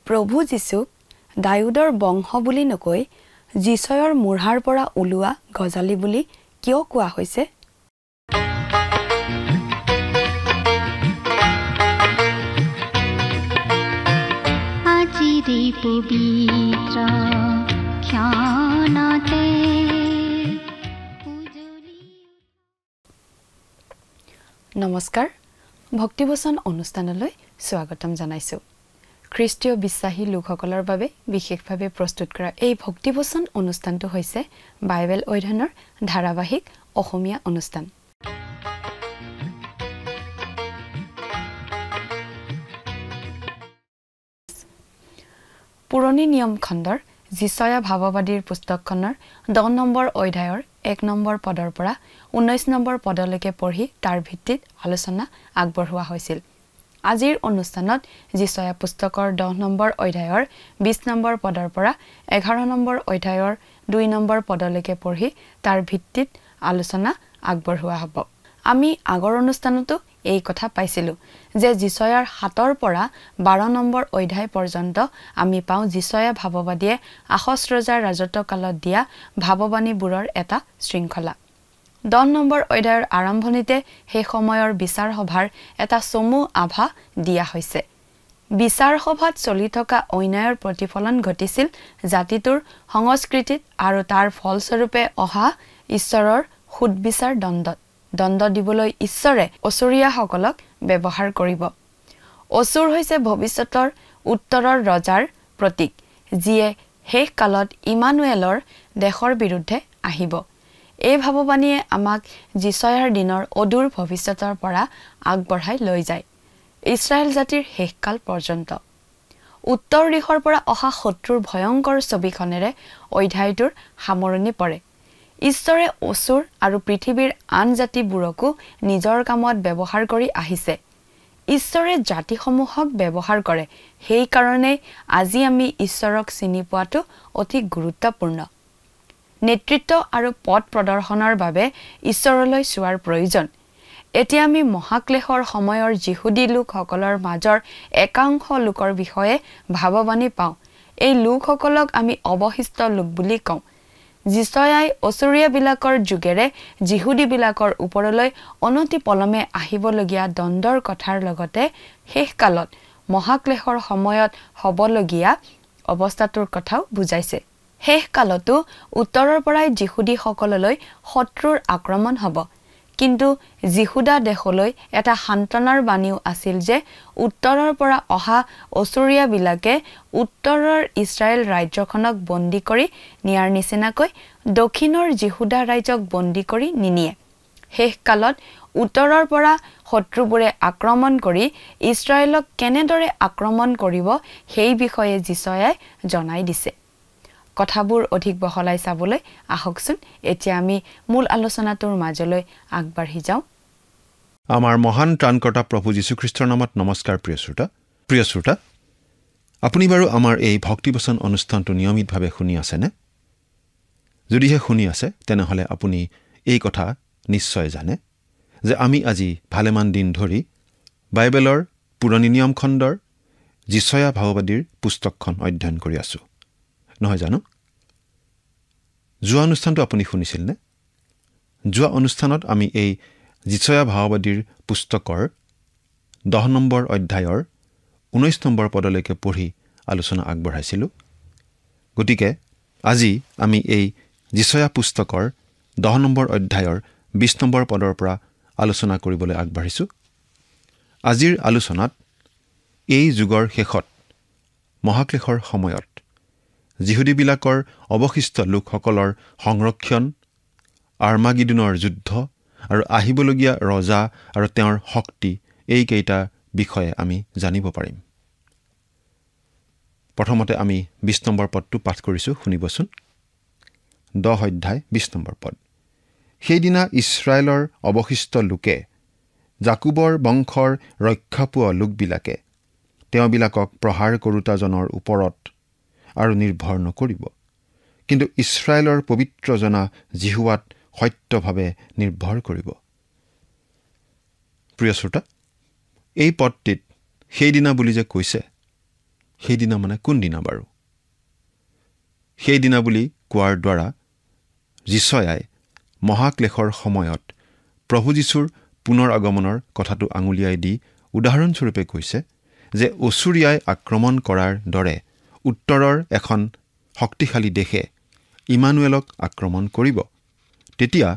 প্ৰভু যীশুক দাউদৰ বংশ বুলি নকৈ যিছয়ৰ মূঢ়াৰ পৰা ওলোৱা গজালি বুলি কিয় কোৱা হৈছে? নমস্কাৰ, ভক্তিবচন অনুষ্ঠানলৈ স্বাগতম জনাইছোঁ। খ্ৰীষ্টীয় বিশ্বাসী লোকসকলৰ বাবে বিশেষভাৱে প্ৰস্তুত কৰা এই ভক্তিবচন অনুষ্ঠানটো হৈছে বাইবেল অধ্যয়নৰ ধাৰাবাহিক অসমীয়া অনুষ্ঠান। পুৰণি নিয়ম খণ্ডৰ যিছয়া ভাৱবাদীৰ পুস্তকখনৰ 10 নম্বৰ অধ্যায়ৰ 1 নম্বৰ পদৰ পৰা 19 নম্বৰ পদলৈকে পঢ়ি তাৰ ভিত্তিত আলোচনা আগবঢ়োৱা হৈছিল। আজিৰ অনুষ্ঠানত যিছয়া পুস্তকৰ 10 নম্বৰ অধ্যায়ৰ 20 নম্বৰ পদৰ পৰা 11 নম্বৰ অধ্যায়ৰ 2 নম্বৰ পদলৈকে পঢ়ি তাৰ ভিত্তিত আলোচনা আগবঢ়োৱা হ'ব। আমি আগৰ অনুষ্ঠানতো এই কথা পাইছিলোঁ যে যিছয়াৰ 7 পৰা 12 নম্বৰ অধ্যায় পৰ্যন্ত আমি পাওঁ যিছয়া ভাৱবাদীয়ে আখজ ৰজাৰ ৰাজত্বকালত দিয়া ভাৱবাণীবোৰৰ এটা শৃংখলা। 10 নম্বৰ অধ্যায়ৰ আৰম্ভণিতে সেই সময়ৰ বিচাৰ সভাৰ এটা চমু আভা দিয়া হৈছে। বিচাৰ সভাত চলি থকা অন্যায়ৰ প্ৰতিফলন ঘটিছিল জাতিটোৰ সংস্কৃতিত আৰু তাৰ ফলস্বৰূপে অহা ঈশ্বৰৰ সুদবিচাৰ দণ্ড দিবলৈ ঈশ্বৰে অচুৰীয়াসকলক ব্যৱহাৰ কৰিব। অচুৰ হৈছে ভৱিষ্যতৰ উত্তৰৰ ৰজাৰ প্ৰতীক, যিয়ে শেষ কালত ইমানুৱেলৰ দেশৰ বিৰুদ্ধে আহিব। এই ভাৱবাণীয়ে আমাক যিছয়াৰ দিনৰ অদূৰ ভৱিষ্যতৰ পৰা আগবঢ়াই লৈ যায় ইছৰাইল জাতিৰ শেষকাল পৰ্যন্ত। উত্তৰ দিশৰ পৰা অহা শত্ৰুৰ ভয়ংকৰ ছবিখনেৰে অধ্যায়টোৰ সামৰণি পৰে। ঈশ্বৰে অচুৰ আৰু পৃথিৱীৰ আন জাতিবোৰকো নিজৰ কামত ব্যৱহাৰ কৰি আহিছে। ঈশ্বৰে জাতিসমূহক ব্যৱহাৰ কৰে, সেইকাৰণেই আজি আমি ঈশ্বৰক চিনি পোৱাটো অতি গুৰুত্বপূৰ্ণ। নেতৃত্ব আৰু পথ প্ৰদৰ্শনৰ বাবে ঈশ্বৰলৈ চোৱাৰ প্ৰয়োজন। এতিয়া আমি মহাক্লেশৰ সময়ৰ যিহুদী লোকসকলৰ মাজৰ একাংশ লোকৰ বিষয়ে ভাৱবাণী পাওঁ। এই লোকসকলক আমি অৱশিষ্ট লোক বুলি কওঁ। যিছয়াই অচুৰীয়াবিলাকৰ যোগেৰে যিহুদীবিলাকৰ ওপৰলৈ অনতি পলমে আহিবলগীয়া দণ্ডৰ কথাৰ লগতে শেষকালত মহাক্লেশৰ সময়ত হ'বলগীয়া অৱস্থাটোৰ কথাও বুজাইছে। শেষ কালতো উত্তৰৰ পৰাই যিহুদীসকললৈ শত্ৰুৰ আক্ৰমণ হ'ব, কিন্তু যিহুদা দেশলৈ এটা সান্তনাৰ বাণীও আছিল যে উত্তৰৰ পৰা অহা অচুৰীয়াবিলাকে উত্তৰৰ ইছৰাইল ৰাজ্যখনক বন্দী কৰি নিয়াৰ নিচিনাকৈ দক্ষিণৰ যিহুদা ৰাজ্যক বন্দী কৰি নিনিয়ে। শেষ কালত উত্তৰৰ পৰা শত্ৰুবোৰে আক্ৰমণ কৰি ইছৰাইলক কেনেদৰে আক্ৰমণ কৰিব সেই বিষয়ে যিছয়াই জনাই দিছে। কথাবোৰ অধিক বহলাই চাবলৈ আহকচোন এতিয়া আমি মূল আলোচনাটোৰ মাজলৈ আগবাঢ়ি যাওঁ। আমাৰ মহান ত্ৰাণকৰ্তা প্ৰভু যীশুখ্ৰীষ্টৰ নামত নমস্কাৰ। প্ৰিয় শ্ৰোতা, আপুনি বাৰু আমাৰ এই ভক্তিবচন অনুষ্ঠানটো নিয়মিতভাৱে শুনি আছেনে? যদিহে শুনি আছে তেনেহ'লে আপুনি এই কথা নিশ্চয় জানে যে আমি আজি ভালেমান দিন ধৰি বাইবেলৰ পুৰণি নিয়ম খণ্ডৰ যিছয়া ভাৱবাদীৰ পুস্তকখন অধ্যয়ন কৰি আছোঁ, নহয় জানো? যোৱা অনুষ্ঠানটো আপুনি শুনিছিলনে? যোৱা অনুষ্ঠানত আমি এই যিছয়া ভাৱবাদীৰ পুস্তকৰ 10 নম্বৰ অধ্যায়ৰ 19 নম্বৰ পদলৈকে পঢ়ি আলোচনা আগবঢ়াইছিলোঁ। গতিকে আজি আমি এই যিছয়া পুস্তকৰ 10 নম্বৰ অধ্যায়ৰ 20 নম্বৰ পদৰ পৰা আলোচনা কৰিবলৈ আগবাঢ়িছোঁ। আজিৰ আলোচনাত এই যুগৰ শেষত মহাক্লেশৰ সময়ত যিহুদীবিলাকৰ অৱশিষ্ট লোকসকলৰ সংৰক্ষণ, আৰ্মাগিদোনৰ যুদ্ধ আৰু আহিবলগীয়া ৰজা আৰু তেওঁৰ শক্তি, এইকেইটা বিষয়ে আমি জানিব পাৰিম। প্ৰথমতে আমি 20 নম্বৰ পদটো পাঠ কৰিছোঁ, শুনিবচোন। 10 অধ্যায় 20 নম্বৰ পদ। সেইদিনা ইছৰাইলৰ অৱশিষ্ট লোকে, জাকুবৰ বংশৰ ৰক্ষা পোৱা লোকবিলাকে তেওঁবিলাকক প্ৰহাৰ কৰোতাজনৰ ওপৰত আৰু নিৰ্ভৰ নকৰিব, কিন্তু ইছৰাইলৰ পবিত্ৰজনা জিহুৱাত সত্যভাৱে নিৰ্ভৰ কৰিব। প্ৰিয় শ্ৰোতা, এই পদটিত সেইদিনা বুলি যে কৈছে, সেইদিনা মানে কোনদিনা বাৰু? সেইদিনা বুলি কোৱাৰ দ্বাৰা যিছয়াই মহাক্লেশৰ সময়ত প্ৰভু যীশুৰ পুনৰ আগমনৰ কথাটো আঙুলিয়াই দি উদাহৰণস্বৰূপে কৈছে যে অছুৰিয়াই আক্ৰমণ কৰাৰ দৰে উত্তৰৰ এখন শক্তিশালী দেশে ইমানুৱেলক আক্ৰমণ কৰিব। তেতিয়া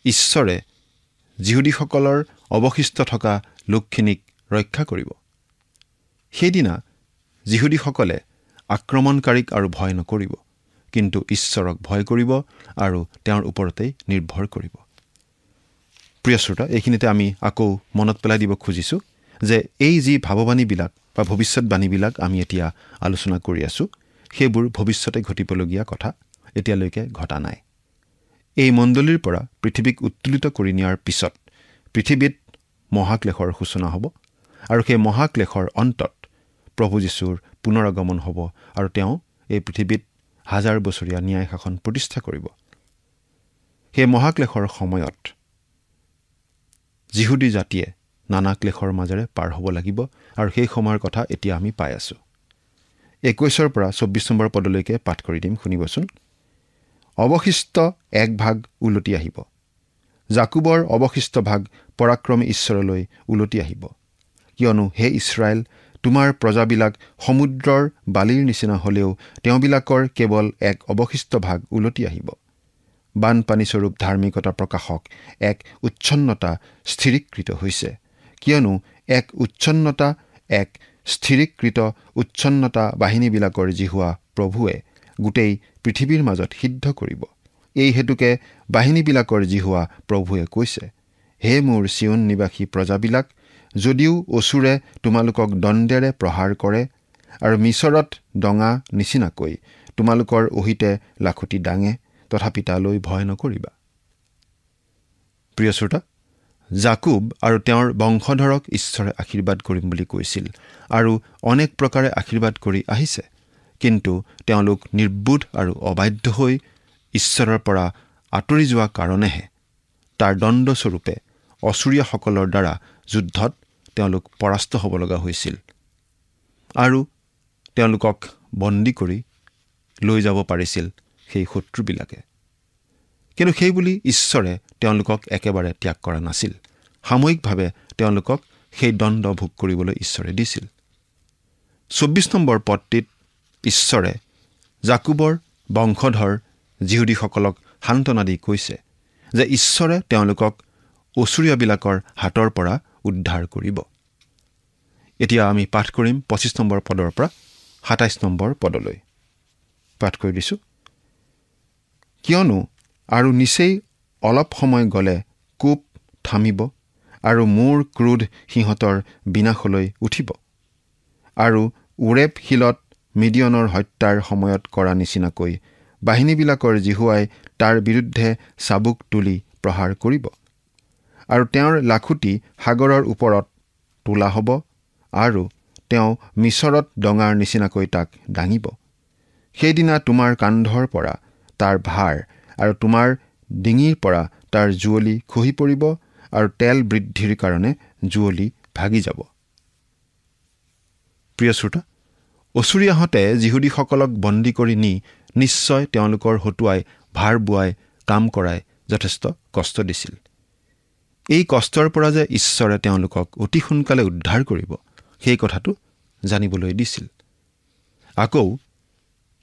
ঈশ্বৰে যিহুদীসকলৰ অৱশিষ্ট থকা লোকখিনিক ৰক্ষা কৰিব। সেইদিনা যিহুদীসকলে আক্ৰমণকাৰীক আৰু ভয় নকৰিব, কিন্তু ঈশ্বৰক ভয় কৰিব আৰু তেওঁৰ ওপৰতেই নিৰ্ভৰ কৰিব। প্ৰিয় শ্ৰোতা, এইখিনিতে আমি আকৌ মনত পেলাই দিব খুজিছোঁ যে এই যি ভাৱবাণীবিলাক বা ভৱিষ্যতবাণীবিলাক আমি এতিয়া আলোচনা কৰি আছোঁ, সেইবোৰ ভৱিষ্যতে ঘটিবলগীয়া কথা, এতিয়ালৈকে ঘটা নাই। এই মণ্ডলীৰ পৰা পৃথিৱীক উত্তোলিত কৰি নিয়াৰ পিছত পৃথিৱীত মহাক্লেশৰ সূচনা হ'ব আৰু সেই মহাক্লেশৰ অন্তত প্ৰভু যীশুৰ পুনৰ আগমন হ'ব আৰু তেওঁ এই পৃথিৱীত 1000 বছৰীয়া ন্যায় শাসন প্ৰতিষ্ঠা কৰিব। সেই মহাক্লেশৰ সময়ত যিহুদী জাতিয়ে নানা ক্লেশৰ মাজেৰে পাৰ হ'ব লাগিব আৰু সেই সময়ৰ কথা এতিয়া আমি পাই আছোঁ। 21 পৰা 24 নম্বৰ পদলৈকে পাঠ কৰি দিম, শুনিবচোন। অৱশিষ্ট এক ভাগ উলটি আহিব, জাকুবৰ অৱশিষ্ট ভাগ পৰাক্ৰমী ঈশ্বৰলৈ উলটি আহিব। কিয়নো হে ইছৰাইল, তোমাৰ প্ৰজাবিলাক সমুদ্ৰৰ বালিৰ নিচিনা হ'লেও তেওঁবিলাকৰ কেৱল এক অৱশিষ্ট ভাগ উলটি আহিব। বানপানীস্বৰূপ ধাৰ্মিকতা প্ৰকাশক এক উচ্ছন্নতা স্থিৰীকৃত হৈছে, কিয়নো এক স্থিৰীকৃত উচ্ছন্নতা বাহিনীবিলাকৰ জিহুৱা প্ৰভুৱে গোটেই পৃথিৱীৰ মাজত সিদ্ধ কৰিব। এই হেতুকে বাহিনীবিলাকৰ জিহুৱা প্ৰভুৱে কৈছে, হে মোৰ চিয়ন নিবাসী প্ৰজাবিলাক, যদিও অছুৰে তোমালোকক দণ্ডেৰে প্ৰহাৰ কৰে আৰু মিছৰত ডঙা নিচিনাকৈ তোমালোকৰ অহিতে লাখুটি দাঙে, তথাপি তালৈ ভয় নকৰিবা। প্ৰিয় শ্ৰোতা, জাকুব আৰু তেওঁৰ বংশধৰক ঈশ্বৰে আশীৰ্বাদ কৰিম বুলি কৈছিল আৰু অনেক প্ৰকাৰে আশীৰ্বাদ কৰি আহিছে, কিন্তু তেওঁলোক নিৰ্বোধ আৰু অবাধ্য হৈ ঈশ্বৰৰ পৰা আঁতৰি যোৱা কাৰণেহে তাৰ দণ্ডস্বৰূপে অছুৰীয়াসকলৰ দ্বাৰা যুদ্ধত তেওঁলোক পৰাস্ত হ'ব লগা হৈছিল আৰু তেওঁলোকক বন্দী কৰি লৈ যাব পাৰিছিল সেই শত্ৰুবিলাকে। কিন্তু সেই বুলি ঈশ্বৰে তেওঁলোকক একেবাৰে ত্যাগ কৰা নাছিল। সাময়িকভাৱে তেওঁলোকক সেই দণ্ড ভোগ কৰিবলৈ ঈশ্বৰে দিছিল। 24 নম্বৰ পদটিত ঈশ্বৰে জাকুবৰ বংশধৰ যিহুদীসকলক সান্তনা দি কৈছে যে ঈশ্বৰে তেওঁলোকক অছুৰীয়াবিলাকৰ হাতৰ পৰা উদ্ধাৰ কৰিব। এতিয়া আমি পাঠ কৰিম 25 নম্বৰ পদৰ পৰা 27 নম্বৰ পদলৈ। পাঠ কৰি দিছোঁ। কিয়নো আৰু নিচেই অলপ সময় গ'লে কোপ থামিব আৰু মোৰ ক্ৰোধ সিহঁতৰ বিনাশলৈ উঠিব আৰু ওৰেপ শিলত মিডিয়নৰ হত্যাৰ সময়ত কৰা নিচিনাকৈ বাহিনীবিলাকৰ জিহুৱাই তাৰ বিৰুদ্ধে চাবুক তুলি প্ৰহাৰ কৰিব আৰু তেওঁৰ লাখুটি সাগৰৰ ওপৰত তোলা হ'ব আৰু তেওঁ মিছৰত ডঙাৰ নিচিনাকৈ তাক দাঙিব। সেইদিনা তোমাৰ কান্ধৰ পৰা তাৰ ভাৰ আৰু তোমাৰ ডিঙিৰ পৰা তাৰ জুৱলি খহি পৰিব আৰু তেল বৃদ্ধিৰ কাৰণে জুৱলি ভাগি যাব। প্ৰিয় শ্ৰোতা, অছুৰীয়াহঁতে যিহুদীসকলক বন্দী কৰি নি নিশ্চয় তেওঁলোকৰ হতুৱাই ভাৰ বোৱাই কাম কৰাই যথেষ্ট কষ্ট দিছিল। এই কষ্টৰ পৰা যে ঈশ্বৰে তেওঁলোকক অতি সোনকালে উদ্ধাৰ কৰিব, সেই কথাটো জানিবলৈ দিছিল। আকৌ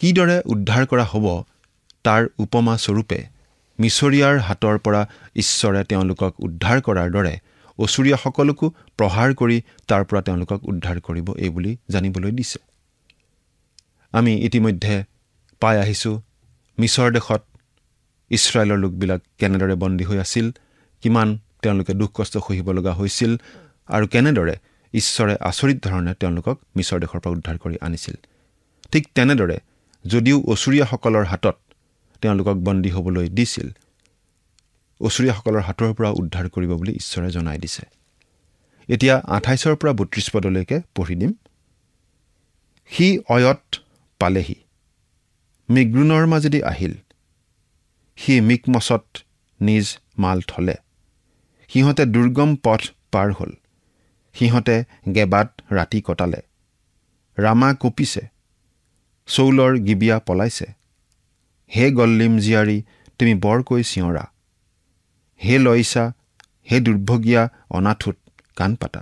কিদৰে উদ্ধাৰ কৰা হ'ব তাৰ উপমা স্বৰূপে মিছৰীয়াৰ হাতৰ পৰা ঈশ্বৰে তেওঁলোকক উদ্ধাৰ কৰাৰ দৰে অছুৰীয়াসকলকো প্ৰহাৰ কৰি তাৰ পৰা তেওঁলোকক উদ্ধাৰ কৰিব, এই বুলি জানিবলৈ দিছে। আমি ইতিমধ্যে পাই আহিছোঁ মিছৰ দেশত ইছৰাইলৰ লোকবিলাক কেনেদৰে বন্দী হৈ আছিল, কিমান তেওঁলোকে দুখ কষ্ট সহিব লগা হৈছিল আৰু কেনেদৰে ঈশ্বৰে আচৰিত ধৰণে তেওঁলোকক মিছৰ দেশৰ পৰা উদ্ধাৰ কৰি আনিছিল। ঠিক তেনেদৰে যদিও অছুৰীয়াসকলৰ হাতত তেওঁলোকক বন্দী হ'বলৈ দিছিল, অছুৰীয়াসকলৰ হাতৰ পৰা উদ্ধাৰ কৰিব বুলি ঈশ্বৰে জনাই দিছে। এতিয়া 28 পৰা 32 পদলৈকে পঢ়ি দিম। সি অয়ত পালেহি, মিগ্ৰুণৰ মাজেদি আহিল, সি মিকমছত নিজ মাল থলে। সিহঁতে দুৰ্গম পথ পাৰ হ'ল, সিহঁতে গেবাত ৰাতি কটালে। ৰামা কঁপিছে, চৌলৰ গিবিয়া পলাইছে। হে গল্লিম জীয়াৰী তুমি বৰকৈ চিঞৰা। হে লইছা, হে দুৰ্ভগীয়া অনাথোত কাণ পাতা।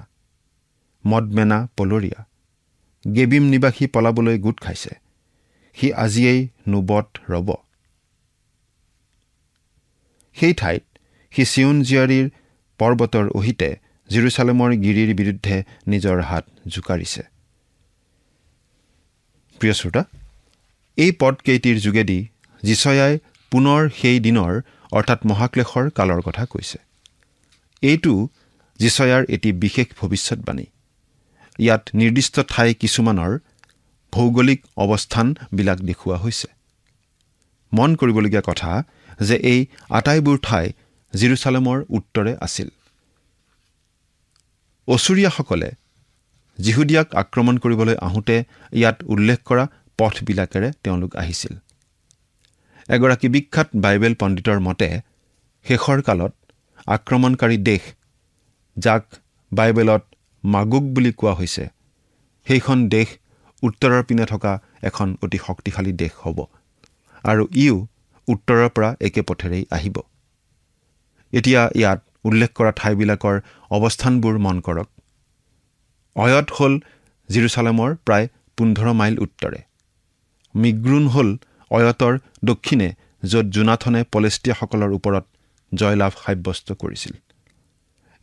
মদমেনা পলৰীয়া গেবিম নিবাসী পলাবলৈ গোট খাইছে। সি আজিয়েই নোবত ৰব। সেই ঠাইত সি চিয়ন জীয়াৰীৰ পৰ্বতৰ অহিতে জেৰুচালেমৰ গিৰিৰ বিৰুদ্ধে নিজৰ হাত জোকাৰিছে। প্ৰিয় শ্ৰোতা, এই পদকেইটিৰ যোগেদি যিছয়াই পুনৰ সেই দিনৰ অৰ্থাৎ মহাক্লেশৰ কালৰ কথা কৈছে। এইটো যিছয়াৰ এটি বিশেষ ভৱিষ্যৎবাণী। ইয়াত নিৰ্দিষ্ট ঠাই কিছুমানৰ ভৌগোলিক অৱস্থানবিলাক দেখুওৱা হৈছে। মন কৰিবলগীয়া কথা যে এই আটাইবোৰ ঠাই জেৰুচালেমৰ উত্তৰে আছিল। অচুৰীয়াসকলে যিহুদিয়াক আক্ৰমণ কৰিবলৈ আহোঁতে ইয়াত উল্লেখ কৰা পথবিলাকেৰে তেওঁলোক আহিছিল। এগৰাকী বিখ্যাত বাইবেল পণ্ডিতৰ মতে শেষৰ কালত আক্ৰমণকাৰী দেশ, যাক বাইবেলত মাগুগ বুলি কোৱা হৈছে, সেইখন দেশ উত্তৰৰ পিনে থকা এখন অতি শক্তিশালী দেশ হ'ব আৰু ইও উত্তৰৰ পৰা একে পথেৰেই আহিব। এতিয়া ইয়াত উল্লেখ কৰা ঠাইবিলাকৰ অৱস্থানবোৰ মন কৰক। অয়ত হ'ল জেৰুচালেমৰ প্ৰায় 15 মাইল উত্তৰে। মিগ্ৰুন হ'ল অয়তৰ দক্ষিণে, য'ত জোনাথনে পলেষ্টিয়াসকলৰ ওপৰত জয়লাভ সাব্যস্ত কৰিছিল।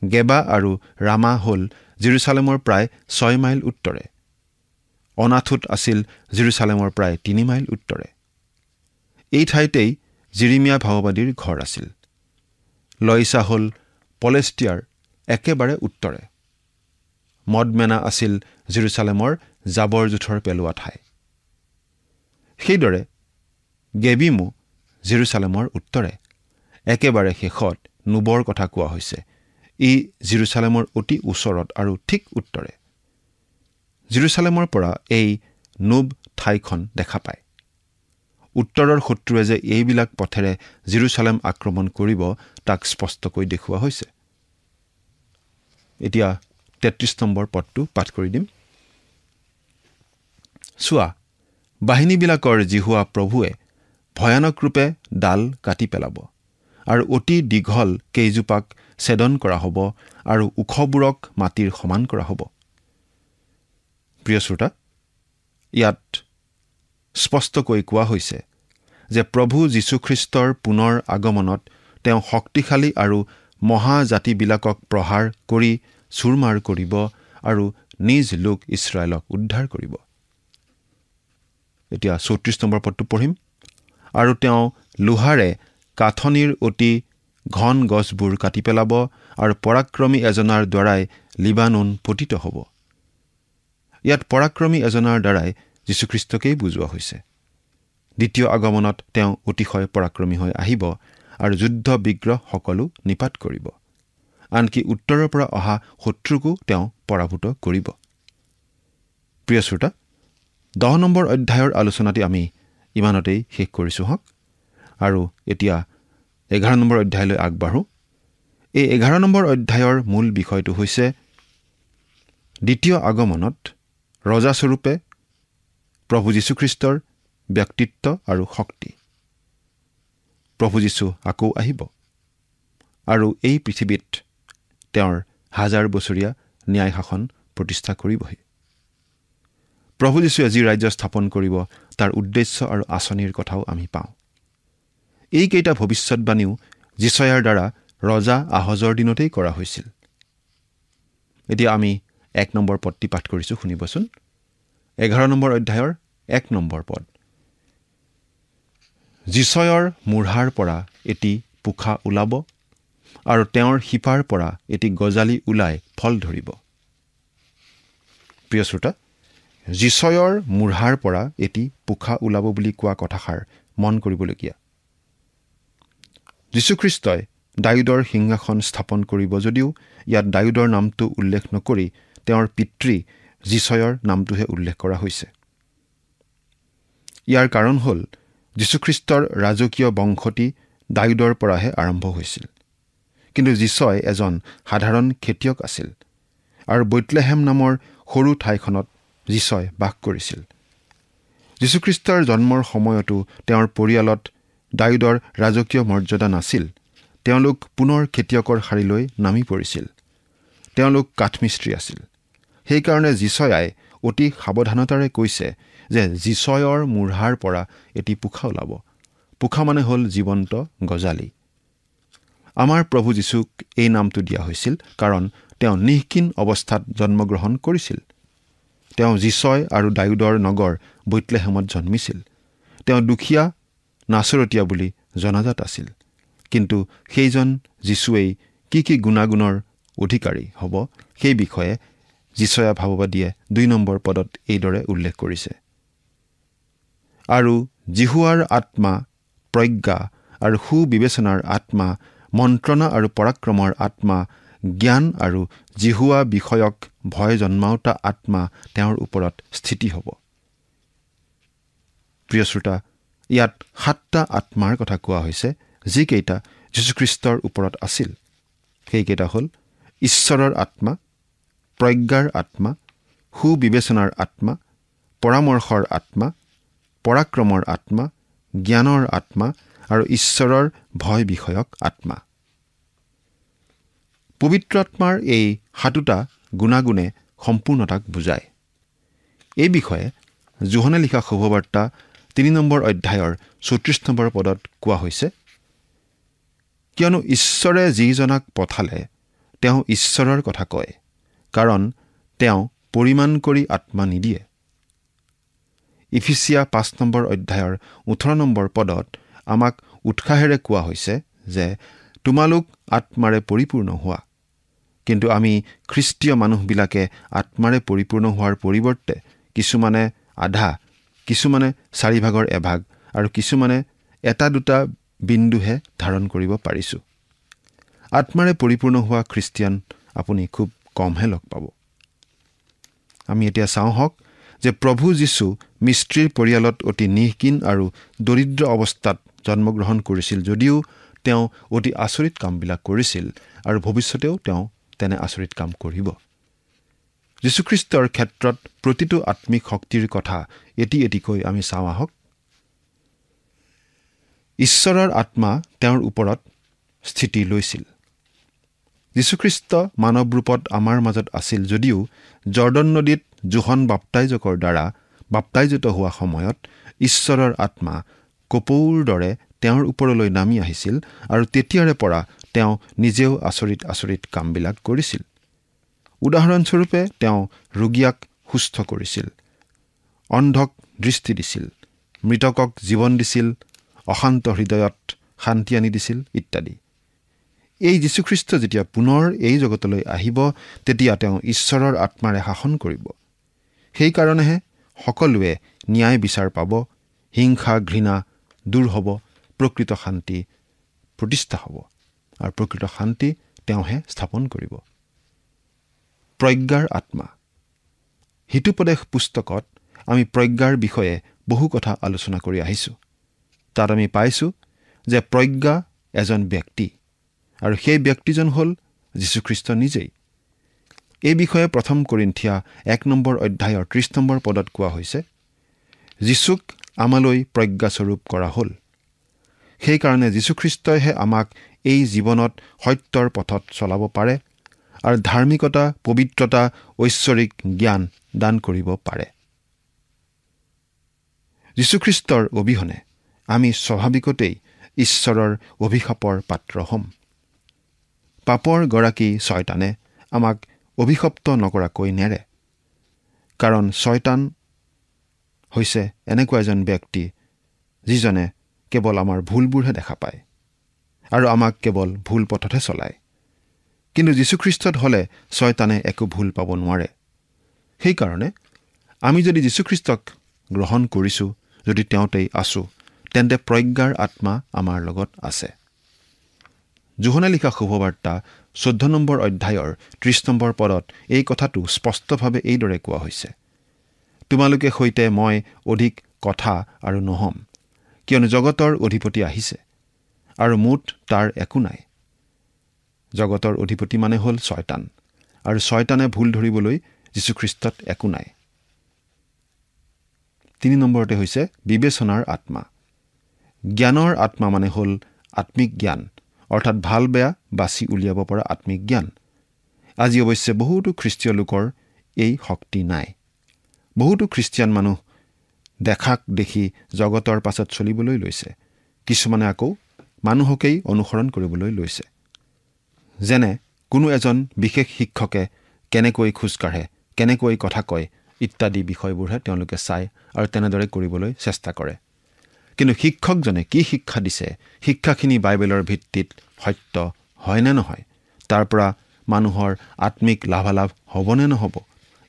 গেবা আৰু ৰামা হ'ল জেৰুচালেমৰ প্ৰায় 6 মাইল উত্তৰে। অনাথোত আছিল জেৰুচালেমৰ প্ৰায় 3 মাইল উত্তৰে। এই ঠাইতেই জিৰিমিয়া ভাৱবাদীৰ ঘৰ আছিল। লইছা হ'ল পলেষ্টিয়াৰ একেবাৰে উত্তৰে। মদমেনা আছিল জেৰুচালেমৰ জাবৰ জোথৰ পেলোৱা ঠাই। সেইদৰে গেবিমো জেৰুচালেমৰ উত্তৰে। একেবাৰে শেষত নোবৰ কথা কোৱা হৈছে। ই জেৰুচালেমৰ অতি ওচৰত আৰু ঠিক উত্তৰে। জেৰুচালেমৰ পৰা এই নোব ঠাইখন দেখা পায়। উত্তৰৰ শত্ৰুৱে যে এইবিলাক পথেৰে জেৰুচালেম আক্ৰমণ কৰিব তাক স্পষ্টকৈ দেখুওৱা হৈছে। এতিয়া 33 নম্বৰ পদটো পাঠ কৰি দিম। চোৱা, বাহিনীবিলাকৰ জিহুৱা প্ৰভুৱে ভয়ানক ৰূপে ডাল কাটি পেলাব আৰু অতি দীঘল কেইজোপাক ছেদন কৰা হ'ব আৰু ওখবোৰক মাটিৰ সমান কৰা হ'ব। প্ৰিয় শ্ৰোতা, ইয়াত স্পষ্টকৈ কোৱা হৈছে যে প্ৰভু যীশুখ্ৰীষ্টৰ পুনৰ আগমনত তেওঁ শক্তিশালী আৰু মহাজাতিবিলাকক প্ৰহাৰ কৰি চুৰমাৰ কৰিব আৰু নিজ লোক ইছৰাইলক উদ্ধাৰ কৰিব। এতিয়া 34 নম্বৰ পদটো পঢ়িম। আৰু তেওঁ লোহাৰে কাঠনিৰ অতি ঘন গছবোৰ কাটি পেলাব আৰু পৰাক্ৰমী এজনাৰ দ্বাৰাই লিবানোন পতিত হ'ব। ইয়াত পৰাক্ৰমী এজনাৰ দ্বাৰাই যীশুখ্ৰীষ্টকেই বুজোৱা হৈছে। দ্বিতীয় আগমনত তেওঁ অতিশয় পৰাক্ৰমী হৈ আহিব আৰু যুদ্ধ বিগ্ৰহ সকলো নিপাত কৰিব। আনকি উত্তৰৰ পৰা অহা শত্ৰুকো তেওঁ পৰাভূত কৰিব। প্ৰিয় শ্ৰোতা, 10 নম্বৰ অধ্যায়ৰ আলোচনাটি আমি ইমানতেই শেষ কৰিছোঁ হওক। আৰু এতিয়া 11 নম্বৰ অধ্যায়লৈ আগবাঢ়োঁ। এই 11 নম্বৰ অধ্যায়ৰ মূল বিষয়টো হৈছে দ্বিতীয় আগমনত ৰজাস্বৰূপে প্ৰভু যীশুখ্ৰীষ্টৰ ব্যক্তিত্ব আৰু শক্তি। প্ৰভু যীশু আকৌ আহিব আৰু এই পৃথিৱীত তেওঁৰ 1000 বছৰীয়া ন্যায় শাসন প্ৰতিষ্ঠা কৰিবহি। প্ৰভু যীশুৱে যি ৰাজ্য স্থাপন কৰিব তাৰ উদ্দেশ্য আৰু আঁচনিৰ কথাও আমি পাওঁ। এইকেইটা ভৱিষ্যৎবাণীও যিছয়াৰ দ্বাৰা ৰজা আহজৰ দিনতেই কৰা হৈছিল। এতিয়া আমি 1 নম্বৰ পদটি পাঠ কৰিছোঁ, শুনিবচোন। 11 নম্বৰ অধ্যায়ৰ 1 নম্বৰ পদ। যিছয়ৰ মূঢ়াৰ পৰা এটি পোখা ওলাব আৰু তেওঁৰ শিপাৰ পৰা এটি গজালি ওলাই ফল ধৰিব। প্ৰিয় শ্ৰোতা, যিছয়ৰ মূঢ়াৰ পৰা এটি পোখা ওলাব বুলি কোৱা কথাষাৰ মন কৰিবলগীয়া। যীশুখ্ৰীষ্টই দায়ুদৰ সিংহাসন স্থাপন কৰিব যদিও ইয়াত দায়ুদৰ নামটো উল্লেখ নকৰি তেওঁৰ পিতৃ যিছয়ৰ নামটোহে উল্লেখ কৰা হৈছে। ইয়াৰ কাৰণ হ'ল যীশুখ্ৰীষ্টৰ ৰাজকীয় বংশটি দায়ুদৰ পৰাহে আৰম্ভ হৈছিল। কিন্তু যিছয় এজন সাধাৰণ খেতিয়ক আছিল আৰু বেথলেহেম নামৰ সৰু ঠাইখনত যিছয় বাস কৰিছিল। যীশুখ্ৰীষ্টৰ জন্মৰ সময়তো তেওঁৰ পৰিয়ালত দাউদৰ ৰাজকীয় মৰ্যাদা নাছিল। তেওঁলোক পুনৰ খেতিয়কৰ শাৰীলৈ নামি পৰিছিল। তেওঁলোক কাঠমিস্ত্ৰী আছিল। সেইকাৰণে যিচয়াই অতি সাৱধানতাৰে কৈছে যে যিচয়ৰ মূঢ়াৰ পৰা এটি পোখা ওলাব। পোখা মানে হ'ল জীৱন্ত গজালি। আমাৰ প্ৰভু যীশুক এই নামটো দিয়া হৈছিল কাৰণ তেওঁ নিষ্কিন অৱস্থাত জন্মগ্ৰহণ কৰিছিল। তেওঁ যিচয় আৰু দাউদৰ নগৰ বৈতলেহেমত জন্মিছিল। তেওঁ দুখীয়া নাচৰতীয়া বুলি জনাজাত আছিল। কিন্তু সেইজন যীশুৱেই কি গুণাগুণৰ অধিকাৰী হ'ব সেই বিষয়ে যিচয়া ভাৱবাদীয়ে ২ নম্বৰ পদত এইদৰে উল্লেখ কৰিছে। আৰু জিহুৱাৰ আত্মা, প্ৰজ্ঞা আৰু সুবিবেচনাৰ আত্মা, মন্ত্ৰণা আৰু পৰাক্ৰমৰ আত্মা, জ্ঞান আৰু জিহুৱা বিষয়ক ভয় জন্মাওঁতা আত্মা তেওঁৰ ওপৰত স্থিতি হ'ব। প্ৰিয় শ্ৰোতা, ইয়াত 7টা আত্মাৰ কথা কোৱা হৈছে যিকেইটা যীশুখ্ৰীষ্টৰ ওপৰত আছিল। সেইকেইটা হ'ল ঈশ্বৰৰ আত্মা, প্ৰজ্ঞাৰ আত্মা, সুবিবেচনাৰ আত্মা, পৰামৰ্শৰ আত্মা, পৰাক্ৰমৰ আত্মা, জ্ঞানৰ আত্মা আৰু ঈশ্বৰৰ ভয় বিষয়ক আত্মা। পবিত্ৰ আত্মাৰ এই 7টা গুণাগুণে সম্পূৰ্ণতাক বুজায়। এই বিষয়ে যোহনে লিখা শুভবাৰ্তা 3 নম্বৰ অধ্যায়ৰ 34 নম্বৰ পদত কোৱা হৈছে, কিয়নো ঈশ্বৰে যিজনাক পঠালে তেওঁ ঈশ্বৰৰ কথা কয়, কাৰণ তেওঁ পৰিমাণ কৰি আত্মা নিদিয়ে। ইফিচিয়া 5 নম্বৰ অধ্যায়ৰ 18 নম্বৰ পদত আমাক উৎসাহেৰে কোৱা হৈছে যে তোমালোক আত্মাৰে পৰিপূৰ্ণ হোৱা। কিন্তু আমি খ্ৰীষ্টীয় মানুহবিলাকে আত্মাৰে পৰিপূৰ্ণ হোৱাৰ পৰিৱৰ্তে কিছুমানে আধা, কিছুমানে 4 ভাগৰ এভাগ আৰু কিছুমানে 1-2 বিন্দুহে ধাৰণ কৰিব পাৰিছোঁ। আত্মাৰে পৰিপূৰ্ণ হোৱা খ্ৰীষ্টিয়ান আপুনি খুব কমহে লগ পাব। আমি এতিয়া চাওঁ হওক যে প্ৰভু যীশু মিস্ত্ৰীৰ পৰিয়ালত অতি নিষ্কিন আৰু দৰিদ্ৰ অৱস্থাত জন্মগ্ৰহণ কৰিছিল যদিও তেওঁ অতি আচৰিত কামবিলাক কৰিছিল আৰু ভৱিষ্যতেও তেওঁ তেনে আচৰিত কাম কৰিব। যীশুখ্ৰীষ্টৰ ক্ষেত্ৰত প্ৰতিটো আত্মিক শক্তিৰ কথা এটিকৈ আমি চাওঁ আহক। ঈশ্বৰৰ আত্মা তেওঁৰ ওপৰত স্থিতি লৈছিল। যীশুখ্ৰীষ্ট মানৱ ৰূপত আমাৰ মাজত আছিল যদিও জৰ্দন নদীত যোহন বাপ্তাইজকৰ দ্বাৰা বাপ্তাইজিত হোৱা সময়ত ঈশ্বৰৰ আত্মা কপৌৰ দৰে তেওঁৰ ওপৰলৈ নামি আহিছিল আৰু তেতিয়াৰে পৰা তেওঁ নিজেও আচৰিত কামবিলাক কৰিছিল। উদাহৰণস্বৰূপে তেওঁ ৰোগীয়াক সুস্থ কৰিছিল, অন্ধক দৃষ্টি দিছিল, মৃতকক জীৱন দিছিল, অশান্ত হৃদয়ত শান্তি আনি দিছিল ইত্যাদি। এই যীশুখ্ৰীষ্ট যেতিয়া পুনৰ এই জগতলৈ আহিব তেতিয়া তেওঁ ঈশ্বৰৰ আত্মাৰে শাসন কৰিব। সেইকাৰণেহে সকলোৱে ন্যায় বিচাৰ পাব, হিংসা ঘৃণা দূৰ হ'ব, প্ৰকৃত শান্তি প্ৰতিষ্ঠা হ'ব আৰু প্ৰকৃত শান্তি তেওঁহে স্থাপন কৰিব। প্ৰজ্ঞাৰ আত্মা। হিতোপদেশ পুস্তকত আমি প্ৰজ্ঞাৰ বিষয়ে বহু কথা আলোচনা কৰি আহিছোঁ। তাত আমি পাইছোঁ যে প্ৰজ্ঞা এজন ব্যক্তি আৰু সেই ব্যক্তিজন হ'ল যীশুখ্ৰীষ্ট নিজেই। এই বিষয়ে 1 কৰিন্থিয়া 1 নম্বৰ অধ্যায়ৰ 30 নম্বৰ পদত কোৱা হৈছে, যীশুক আমালৈ প্ৰজ্ঞাস্বৰূপ কৰা হ'ল। সেইকাৰণে যীশুখ্ৰীষ্টইহে আমাক এই জীৱনত সত্যৰ পথত চলাব পাৰে আৰু ধাৰ্মিকতা, পবিত্ৰতা, ঐশ্বৰিক জ্ঞান দান কৰিব পাৰে। যীশুখ্ৰীষ্টৰ অবিহনে আমি স্বাভাৱিকতেই ঈশ্বৰৰ অভিশাপৰ পাত্ৰ হ'ম। পাপৰ গৰাকী শয়তানে আমাক অভিশপ্ত নকৰাকৈ নেৰে, কাৰণ শয়তান হৈছে এনেকুৱা এজন ব্যক্তি যিজনে কেৱল আমাৰ ভুলবোৰহে দেখা পায় আৰু আমাক কেৱল ভুল পথতহে চলায়। কিন্তু যীশুখ্ৰীষ্টত হ'লে শয়তানে একো ভুল পাব নোৱাৰে। সেইকাৰণে আমি যদি যীশুখ্ৰীষ্টক গ্ৰহণ কৰিছোঁ, যদি তেওঁতেই আছোঁ, তেন্তে প্ৰজ্ঞাৰ আত্মা আমাৰ লগত আছে। যোহনে লিখা শুভবাৰ্তা 14 নম্বৰ অধ্যায়ৰ 30 নম্বৰ পদত এই কথাটো স্পষ্টভাৱে এইদৰে কোৱা হৈছে, তোমালোকে সৈতে মই অধিক কথা আৰু নহ'ম, কিয়নো জগতৰ অধিপতি আহিছে আৰু মুঠ তাৰ একো নাই। জগতৰ অধিপতি মানে হ'ল শয়তান, আৰু শয়তানে ভুল ধৰিবলৈ যীশুখ্ৰীষ্টত একো নাই। 3 নম্বৰতে হৈছে বিবেচনাৰ আত্মা। জ্ঞানৰ আত্মা মানে হ'ল আত্মিক জ্ঞান, অৰ্থাৎ ভাল বেয়া বাছি উলিয়াব পৰা আত্মিক জ্ঞান। আজি অৱশ্যে বহুতো খ্ৰীষ্টীয় লোকৰ এই শক্তি নাই। বহুতো খ্ৰীষ্টিয়ান মানুহ দেখাক দেখি জগতৰ পাছত চলিবলৈ লৈছে। কিছুমানে আকৌ মানুহকেই অনুসৰণ কৰিবলৈ লৈছে। যেনে কোনো এজন বিশেষ শিক্ষকে কেনেকৈ খোজ কাঢ়ে, কেনেকৈ কথা কয় ইত্যাদি বিষয়বোৰহে তেওঁলোকে চায় আৰু তেনেদৰে কৰিবলৈ চেষ্টা কৰে। কিন্তু শিক্ষকজনে কি শিক্ষা দিছে, শিক্ষাখিনি বাইবেলৰ ভিত্তিত সত্য হয় নে নহয়, তাৰ পৰা মানুহৰ আত্মিক লাভালাভ হ'বনে নহ'ব,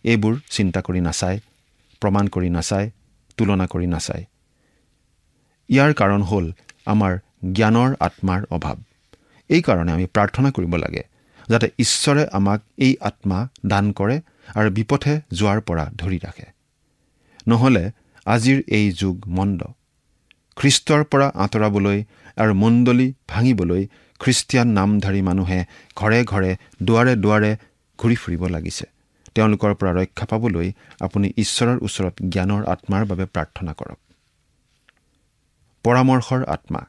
এইবোৰ চিন্তা কৰি নাচায়, প্ৰমাণ কৰি নাচায়, তুলনা কৰি নাচায়। ইয়াৰ কাৰণ হ'ল আমাৰ জ্ঞানৰ আত্মাৰ অভাৱ। এই কাৰণে আমি প্ৰাৰ্থনা কৰিব লাগে যাতে ঈশ্বৰে আমাক এই আত্মা দান কৰে আৰু বিপথে যোৱাৰ পৰা ধৰি ৰাখে। নহ'লে আজিৰ এই যুগ মন্দ। খ্ৰীষ্টৰ পৰা আঁতৰাবলৈ আৰু মণ্ডলী ভাঙিবলৈ খ্ৰীষ্টিয়ান নামধাৰী মানুহে ঘৰে ঘৰে দুৱাৰে দুৱাৰে ঘূৰি ফুৰিব লাগিছে। তেওঁলোকৰ পৰা ৰক্ষা পাবলৈ আপুনি ঈশ্বৰৰ ওচৰত জ্ঞানৰ আত্মাৰ বাবে প্ৰাৰ্থনা কৰক। পৰামৰ্শৰ আত্মা।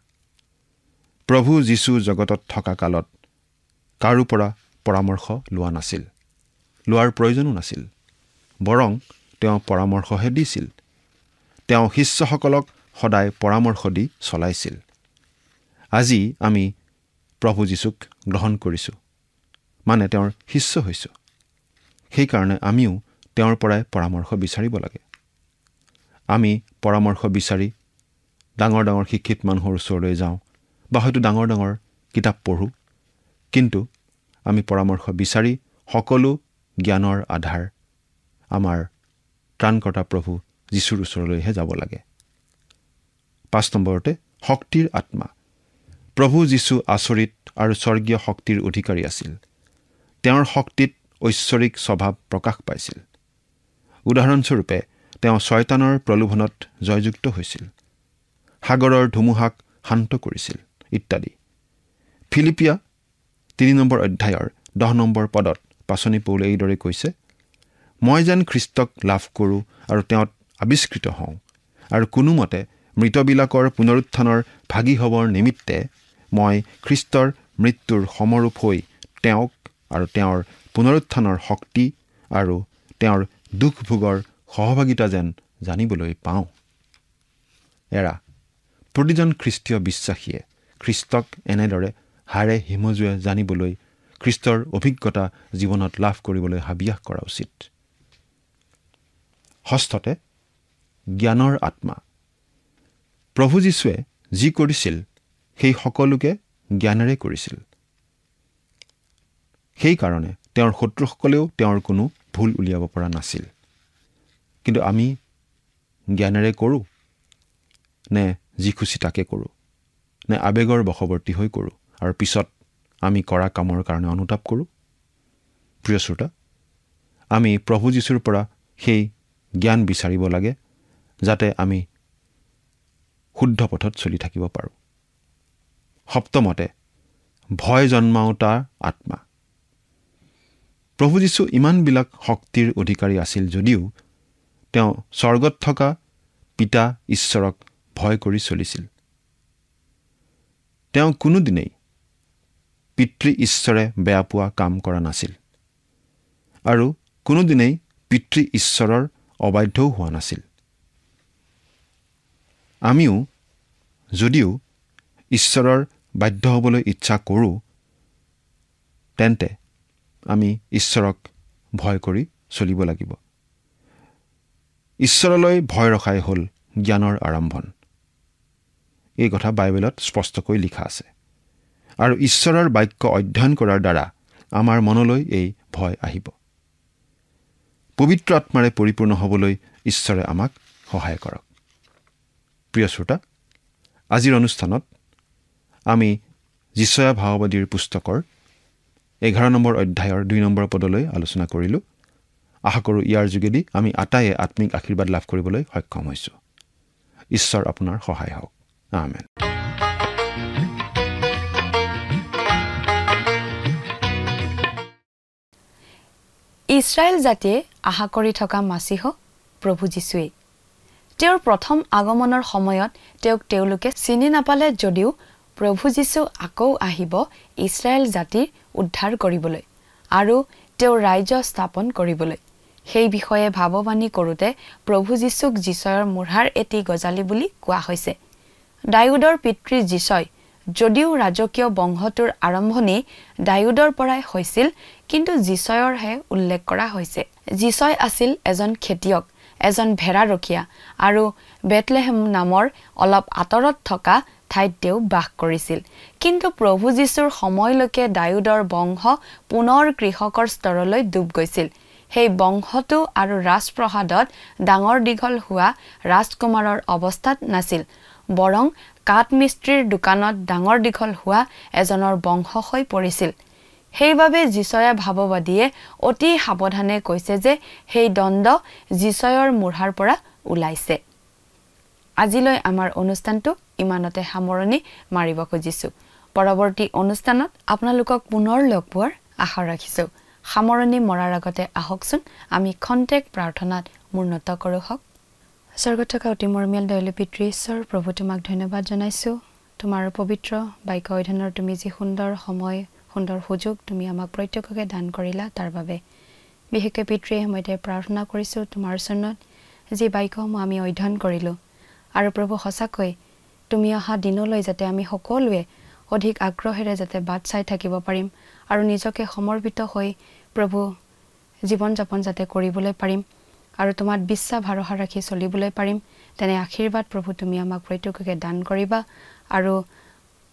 প্ৰভু যীশু জগতত থকা কালত কাৰো পৰা পৰামৰ্শ লোৱা নাছিল, লোৱাৰ প্ৰয়োজনো নাছিল। বৰং তেওঁ পৰামৰ্শহে দিছিল। তেওঁ শিষ্যসকলক সদায় পৰামৰ্শ দি চলাইছিল। আজি আমি প্ৰভু যীশুক গ্ৰহণ কৰিছোঁ, মানে তেওঁৰ শিষ্য হৈছোঁ। সেইকাৰণে আমিও তেওঁৰ পৰাই পৰামৰ্শ বিচাৰিব লাগে। আমি পৰামৰ্শ বিচাৰি ডাঙৰ ডাঙৰ শিক্ষিত মানুহৰ ওচৰলৈ যাওঁ বা হয়তো ডাঙৰ ডাঙৰ কিতাপ পঢ়োঁ, কিন্তু আমি পৰামৰ্শ বিচাৰি সকলো জ্ঞানৰ আধাৰ আমাৰ ত্ৰাণকৰ্তা প্ৰভু যীশুৰ ওচৰলৈহে যাব লাগে। 5 নম্বৰতে শক্তিৰ আত্মা। প্ৰভু যীশু আচৰিত আৰু স্বৰ্গীয় শক্তিৰ অধিকাৰী আছিল। তেওঁৰ শক্তিত ঐশ্বৰিক স্বভাৱ প্ৰকাশ পাইছিল। উদাহৰণস্বৰূপে তেওঁ শয়তানৰ প্ৰলোভনত জয়যুক্ত হৈছিল, সাগৰৰ ধুমুহাক শান্ত কৰিছিল ইত্যাদি। ফিলিপিয়া 3 নম্বৰ অধ্যায়ৰ 10 নম্বৰ পদত পাচনি পৌলে এইদৰে কৈছে, মই যেন খ্ৰীষ্টক লাভ কৰোঁ আৰু তেওঁত আৱিষ্কৃত হওঁ, আৰু কোনোমতে মৃতবিলাকৰ পুনৰুত্থানৰ ভাগী হ'বৰ নিমিত্তে মই খ্ৰীষ্টৰ মৃত্যুৰ সমৰূপ হৈ তেওঁক আৰু তেওঁৰ পুনৰুত্থানৰ শক্তি আৰু তেওঁৰ দুখ ভোগৰ সহভাগিতা যেন জানিবলৈ পাওঁ। প্ৰতিজন খ্ৰীষ্টীয় বিশ্বাসীয়ে খ্ৰীষ্টক এনেদৰে হাড়ে হিমজুৱে জানিবলৈ, খ্ৰীষ্টৰ অভিজ্ঞতা জীৱনত লাভ কৰিবলৈ হাবিয়াস কৰা উচিত। 6, জ্ঞানৰ আত্মা। প্ৰভু যীশুৱে যি কৰিছিল সেই সকলোকে জ্ঞানেৰে কৰিছিল। সেইকাৰণে তেওঁৰ শত্ৰুসকলেও তেওঁৰ কোনো ভুল উলিয়াব পৰা নাছিল। কিন্তু আমি জ্ঞানেৰে কৰোঁ নে যি খুচি তাকে কৰোঁ, নে আৱেগৰ বশৱৰ্তী হৈ কৰোঁ আৰু পিছত আমি কৰা কামৰ কাৰণে অনুতাপ কৰোঁ? প্ৰিয় শ্ৰোতা, আমি প্ৰভু যীশুৰ পৰা সেই জ্ঞান বিচাৰিব লাগে যাতে আমি শুদ্ধ পথত চলি থাকিব পাৰোঁ। 7, ভয় জন্মাওঁতা আত্মা। প্ৰভু যীশু ইমানবিলাক শক্তিৰ অধিকাৰী আছিল যদিও তেওঁ স্বৰ্গত থকা পিতা ঈশ্বৰক ভয় কৰি চলিছিল। তেওঁ কোনোদিনেই পিতৃ ঈশ্বৰে বেয়া পোৱা কাম কৰা নাছিল আৰু কোনোদিনেই পিতৃ ঈশ্বৰৰ অবাধ্যও হোৱা নাছিল। আমিও যদিও ঈশ্বৰৰ বাধ্য হ'বলৈ ইচ্ছা কৰোঁ, তেন্তে আমি ঈশ্বৰক ভয় কৰি চলিব লাগিব। ঈশ্বৰলৈ ভয় ৰখাই হ'ল জ্ঞানৰ আৰম্ভণ। এই কথা বাইবেলত স্পষ্টকৈ লিখা আছে। আৰু ঈশ্বৰৰ বাক্য অধ্যয়ন কৰাৰ দ্বাৰা আমাৰ মনলৈ এই ভয় আহিব। পবিত্ৰ আত্মাৰে পৰিপূৰ্ণ হ'বলৈ ঈশ্বৰে আমাক সহায় কৰক। প্ৰিয় শ্ৰোতা, আজিৰ অনুষ্ঠানত আমি যিচয়া ভাৱবাদীৰ পুস্তকৰ 11 নম্বৰ অধ্যায়ৰ 2 নম্বৰ পদলৈ আলোচনা কৰিলোঁ। আশা কৰোঁ ইয়াৰ যোগেদি আমি আটাইয়ে আত্মিক আশীৰ্বাদ লাভ কৰিবলৈ সক্ষম হৈছোঁ। ঈশ্বৰ আপোনাৰ সহায় হওক। আমেন। ইছৰাইল জাতিয়ে আশা কৰি থকা মাছিহ প্ৰভু যীশুৱেই। তেওঁৰ প্ৰথম আগমনৰ সময়ত তেওঁলোকে চিনি নাপালে যদিও প্ৰভু যীশু আকৌ আহিব ইছৰাইল জাতিৰ উদ্ধাৰ কৰিবলৈ আৰু তেওঁৰ ৰাজ্য স্থাপন কৰিবলৈ। সেই বিষয়ে ভাৱবাণী কৰোঁতে প্ৰভু যীশুক যিছয়ৰ মূঢ়াৰ এটি গজালি বুলি কোৱা হৈছে। দায়ুদৰ পিতৃ যিছয় যদিও ৰাজকীয় বংশটোৰ আৰম্ভণি দায়ুদৰ পৰাই হৈছিল, কিন্তু যিছয়ৰহে উল্লেখ কৰা হৈছে। যিছয় আছিল এজন খেতিয়ক, এজন ভেড়াৰখীয়া আৰু বেথলেহেম নামৰ অলপ আঁতৰত থকা ঠাইত তেওঁ বাস কৰিছিল। কিন্তু প্ৰভু যীশুৰ সময়লৈকে দায়ুদৰ বংশ পুনৰ কৃষকৰ স্তৰলৈ ডুব গৈছিল। সেই বংশটো আৰু ৰাজপ্ৰসাদত ডাঙৰ দীঘল হোৱা ৰাজকুমাৰৰ অৱস্থাত নাছিল, বৰং কাঠমিস্ত্ৰীৰ দোকানত ডাঙৰ দীঘল হোৱা এজনৰ বংশ হৈ পৰিছিল। সেইবাবে যিছয়া ভাৱবাদীয়ে অতি সাৱধানে কৈছে যে সেই দণ্ড যিছয়ৰ মূঢ়াৰ পৰা ওলাইছে। আজিলৈ আমাৰ অনুষ্ঠানটো ইমানতে সামৰণি মাৰিব খুজিছোঁ। পৰৱৰ্তী অনুষ্ঠানত আপোনালোকক পুনৰ লগ পোৱাৰ আশা ৰাখিছোঁ। সামৰণি মৰাৰ আগতে আহকচোন আমি খন্তেক প্ৰাৰ্থনাত মূৰ্ণত কৰোঁ হওক। স্বৰ্গত থকা অতি মৰমীয়াল দয়ালু পিতৃ ঈশ্বৰ, প্ৰভু তোমাক ধন্যবাদ জনাইছোঁ। তোমাৰ পবিত্ৰ বাক্য অধ্যয়নৰ তুমি যি সুন্দৰ সময়, সুন্দৰ সুযোগ তুমি আমাক প্ৰত্যেককে দান কৰিলা তাৰ বাবে বিশেষকৈ পিতৃয়ে সময়তে প্ৰাৰ্থনা কৰিছোঁ তোমাৰ চৰণত যি বাক্যসমূহ আমি অধ্যয়ন কৰিলোঁ। আৰু প্ৰভু সঁচাকৈ তুমি অহা দিনলৈ যাতে আমি সকলোৱে অধিক আগ্ৰহেৰে যাতে বাট চাই থাকিব পাৰিম আৰু নিজকে সমৰ্পিত হৈ প্ৰভু জীৱন যাপন যাতে কৰিবলৈ পাৰিম আৰু তোমাক বিশ্বাস ভৰসা ৰাখি চলিবলৈ পাৰিম, তেনে আশীৰ্বাদ প্ৰভু তুমি আমাক প্ৰত্যেককে দান কৰিবা। আৰু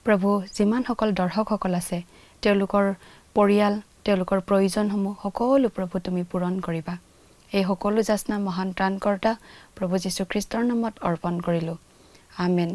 প্ৰভু যিমানসকল দৰ্শকসকল আছে তেওঁলোকৰ পৰিয়াল, তেওঁলোকৰ প্ৰয়োজনসমূহ সকলো প্ৰভু তুমি পূৰণ কৰিবা। এই সকলো যাচনা মহান ত্ৰাণকৰ্তা প্ৰভু যীশুখ্ৰীষ্টৰ নামত অৰ্পণ কৰিলোঁ। আমেন।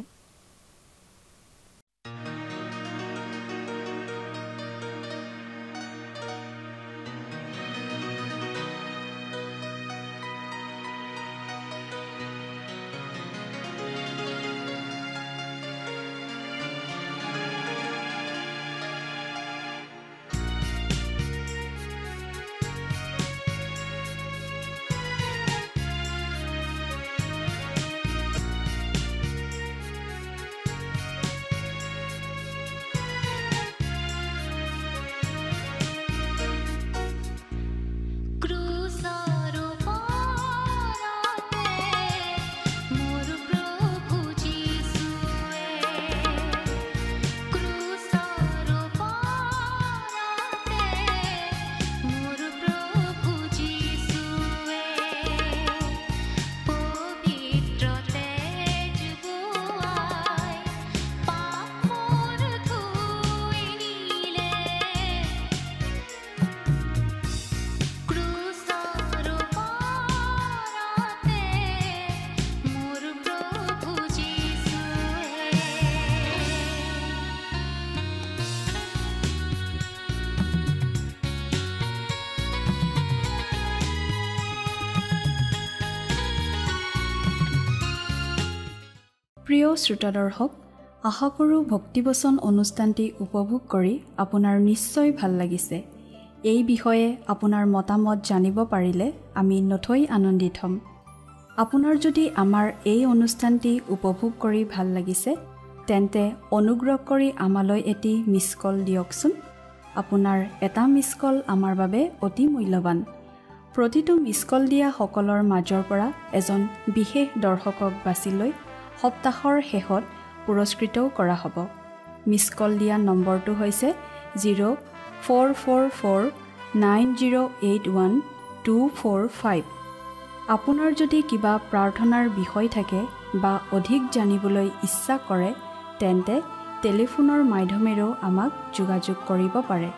প্ৰিয় শ্ৰোতা দৰ্শক, আশা কৰোঁ ভক্তিবচন অনুষ্ঠানটি উপভোগ কৰি আপোনাৰ নিশ্চয় ভাল লাগিছে। এই বিষয়ে আপোনাৰ মতামত জানিব পাৰিলে আমি নথৈ আনন্দিত হ'ম। আপোনাৰ যদি আমাৰ এই অনুষ্ঠানটি উপভোগ কৰি ভাল লাগিছে তেন্তে অনুগ্ৰহ কৰি আমালৈ এটি মিছ কল দিয়কচোন। আপোনাৰ এটা মিছ কল আমাৰ বাবে অতি মূল্যৱান। প্ৰতিটো মিছ কল দিয়া সকলৰ মাজৰ পৰা এজন বিশেষ দৰ্শকক বাছি লৈ সপ্তাহৰ শেষত পুৰস্কৃতও কৰা হ'ব। মিছ কল দিয়া নম্বৰটো হৈছে 04449081 আপোনাৰ যদি কিবা প্ৰাৰ্থনাৰ বিষয় থাকে বা অধিক জানিবলৈ ইচ্ছা কৰে তেন্তে টেলিফোনৰ মাধ্যমেৰেও আমাক যোগাযোগ কৰিব পাৰে।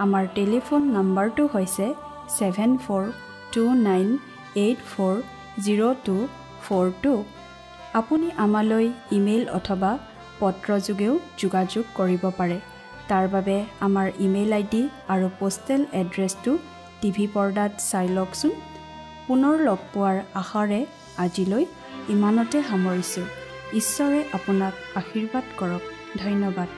আমাৰ টেলিফোন নম্বৰটো হৈছে 7429840242। আপুনি আমালৈ ইমেইল অথবা পত্ৰযোগেও যোগাযোগ কৰিব পাৰে। তাৰ বাবে আমাৰ ইমেইল আইডি আৰু পোষ্টেল এড্ৰেছটো টিভি পৰ্দাত চাই লওকচোন। পুনৰ লগ পোৱাৰ আশাৰে আজিলৈ ইমানতে সামৰিছোঁ। ঈশ্বৰে আপোনাক আশীৰ্বাদ কৰক। ধন্যবাদ।